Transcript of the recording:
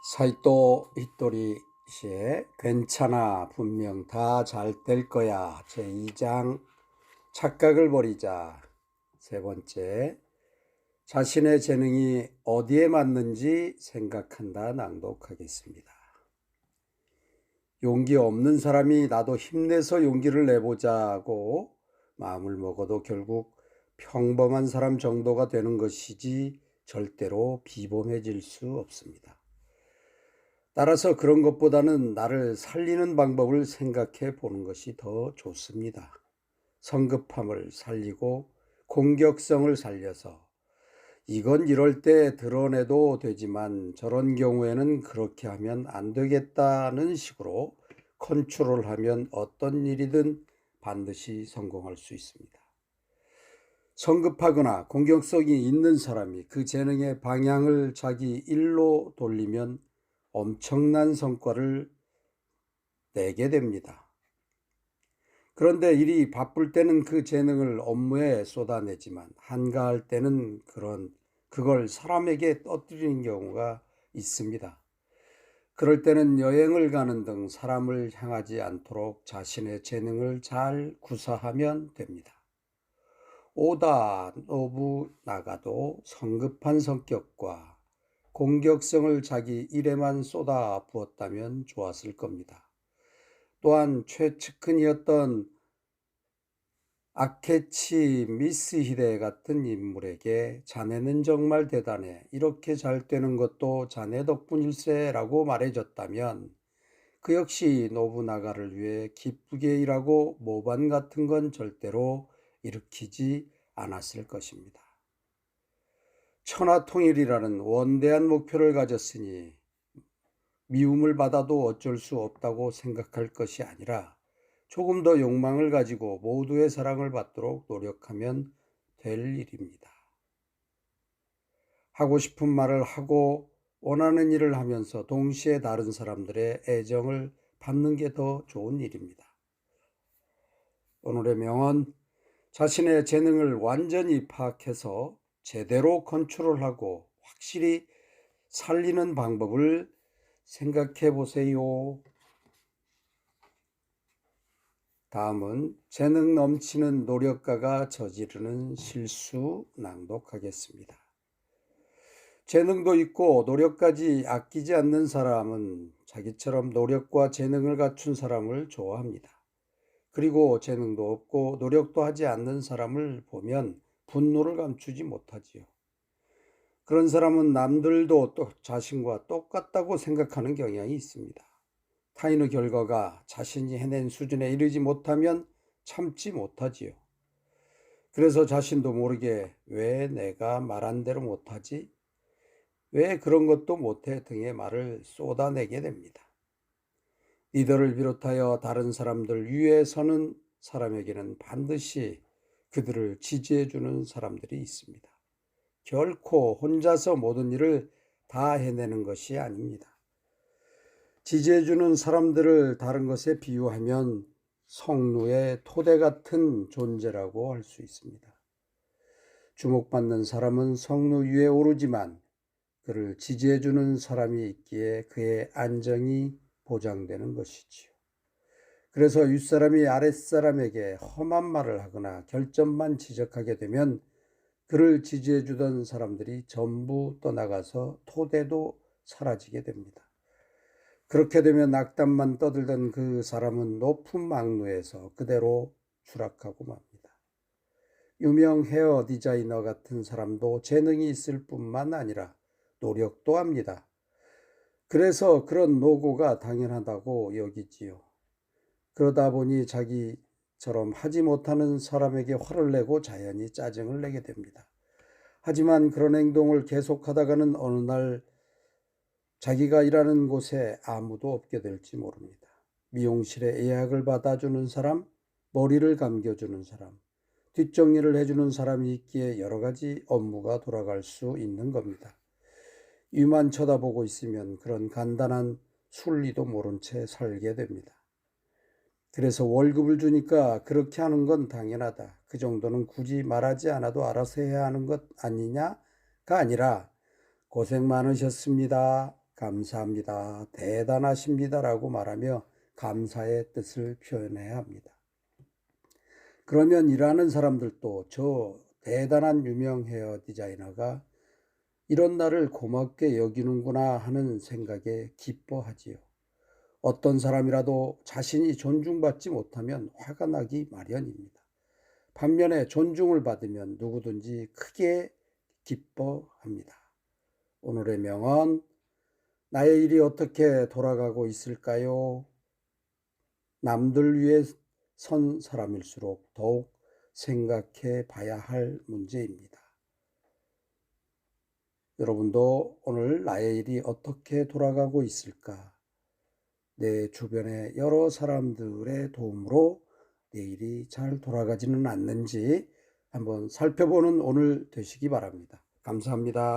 사이토 히토리 시의 괜찮아 분명 다 잘 될 거야 제2장 착각을 버리자 세 번째 자신의 재능이 어디에 맞는지 생각한다 낭독하겠습니다. 용기 없는 사람이 나도 힘내서 용기를 내보자고 마음을 먹어도 결국 평범한 사람 정도가 되는 것이지 절대로 비범해질 수 없습니다. 따라서 그런 것보다는 나를 살리는 방법을 생각해 보는 것이 더 좋습니다. 성급함을 살리고 공격성을 살려서 이건 이럴 때 드러내도 되지만 저런 경우에는 그렇게 하면 안 되겠다는 식으로 컨트롤하면 어떤 일이든 반드시 성공할 수 있습니다. 성급하거나 공격성이 있는 사람이 그 재능의 방향을 자기 일로 돌리면 엄청난 성과를 내게 됩니다. 그런데 일이 바쁠 때는 그 재능을 업무에 쏟아내지만 한가할 때는 그걸 사람에게 떠들이는 경우가 있습니다. 그럴 때는 여행을 가는 등 사람을 향하지 않도록 자신의 재능을 잘 구사하면 됩니다. 오다 노부나가도 성급한 성격과 공격성을 자기 일에만 쏟아 부었다면 좋았을 겁니다. 또한 최측근이었던 아케치 미스히데 같은 인물에게 자네는 정말 대단해. 이렇게 잘 되는 것도 자네 덕분일세 라고 말해줬다면 그 역시 노부나가를 위해 기쁘게 일하고 모반 같은 건 절대로 일으키지 않았을 것입니다. 천하통일이라는 원대한 목표를 가졌으니 미움을 받아도 어쩔 수 없다고 생각할 것이 아니라 조금 더 욕망을 가지고 모두의 사랑을 받도록 노력하면 될 일입니다. 하고 싶은 말을 하고 원하는 일을 하면서 동시에 다른 사람들의 애정을 받는 게 더 좋은 일입니다. 오늘의 명언, 자신의 재능을 완전히 파악해서 제대로 컨트롤하고 확실히 살리는 방법을 생각해 보세요. 다음은 재능 넘치는 노력가가 저지르는 실수 낭독하겠습니다. 재능도 있고 노력까지 아끼지 않는 사람은 자기처럼 노력과 재능을 갖춘 사람을 좋아합니다. 그리고 재능도 없고 노력도 하지 않는 사람을 보면 분노를 감추지 못하지요. 그런 사람은 남들도 또 자신과 똑같다고 생각하는 경향이 있습니다. 타인의 결과가 자신이 해낸 수준에 이르지 못하면 참지 못하지요. 그래서 자신도 모르게 왜 내가 말한 대로 못하지? 왜 그런 것도 못해 등의 말을 쏟아내게 됩니다. 리더를 비롯하여 다른 사람들 위에 서는 사람에게는 반드시 그들을 지지해주는 사람들이 있습니다. 결코 혼자서 모든 일을 다 해내는 것이 아닙니다. 지지해주는 사람들을 다른 것에 비유하면 성루의 토대 같은 존재라고 할 수 있습니다. 주목받는 사람은 성루 위에 오르지만 그를 지지해주는 사람이 있기에 그의 안정이 보장되는 것이지요. 그래서 윗사람이 아랫사람에게 험한 말을 하거나 결점만 지적하게 되면 그를 지지해주던 사람들이 전부 떠나가서 토대도 사라지게 됩니다. 그렇게 되면 악담만 떠들던 그 사람은 높은 망루에서 그대로 추락하고 맙니다. 유명 헤어 디자이너 같은 사람도 재능이 있을 뿐만 아니라 노력도 합니다. 그래서 그런 노고가 당연하다고 여기지요. 그러다 보니 자기처럼 하지 못하는 사람에게 화를 내고 자연히 짜증을 내게 됩니다. 하지만 그런 행동을 계속하다가는 어느 날 자기가 일하는 곳에 아무도 없게 될지 모릅니다. 미용실에 예약을 받아주는 사람, 머리를 감겨주는 사람, 뒷정리를 해주는 사람이 있기에 여러 가지 업무가 돌아갈 수 있는 겁니다. 위만 쳐다보고 있으면 그런 간단한 순리도 모른 채 살게 됩니다. 그래서 월급을 주니까 그렇게 하는 건 당연하다. 그 정도는 굳이 말하지 않아도 알아서 해야 하는 것 아니냐가 아니라 고생 많으셨습니다. 감사합니다, 대단하십니다라고 말하며 감사의 뜻을 표현해야 합니다. 그러면 일하는 사람들도 저 대단한 유명 헤어 디자이너가 이런 나를 고맙게 여기는구나 하는 생각에 기뻐하지요. 어떤 사람이라도 자신이 존중받지 못하면 화가 나기 마련입니다. 반면에 존중을 받으면 누구든지 크게 기뻐합니다. 오늘의 명언, 나의 일이 어떻게 돌아가고 있을까요? 남들 위해 선 사람일수록 더욱 생각해 봐야 할 문제입니다. 여러분도 오늘 나의 일이 어떻게 돌아가고 있을까? 내 주변의 여러 사람들의 도움으로 내 일이 잘 돌아가지는 않는지 한번 살펴보는 오늘 되시기 바랍니다. 감사합니다.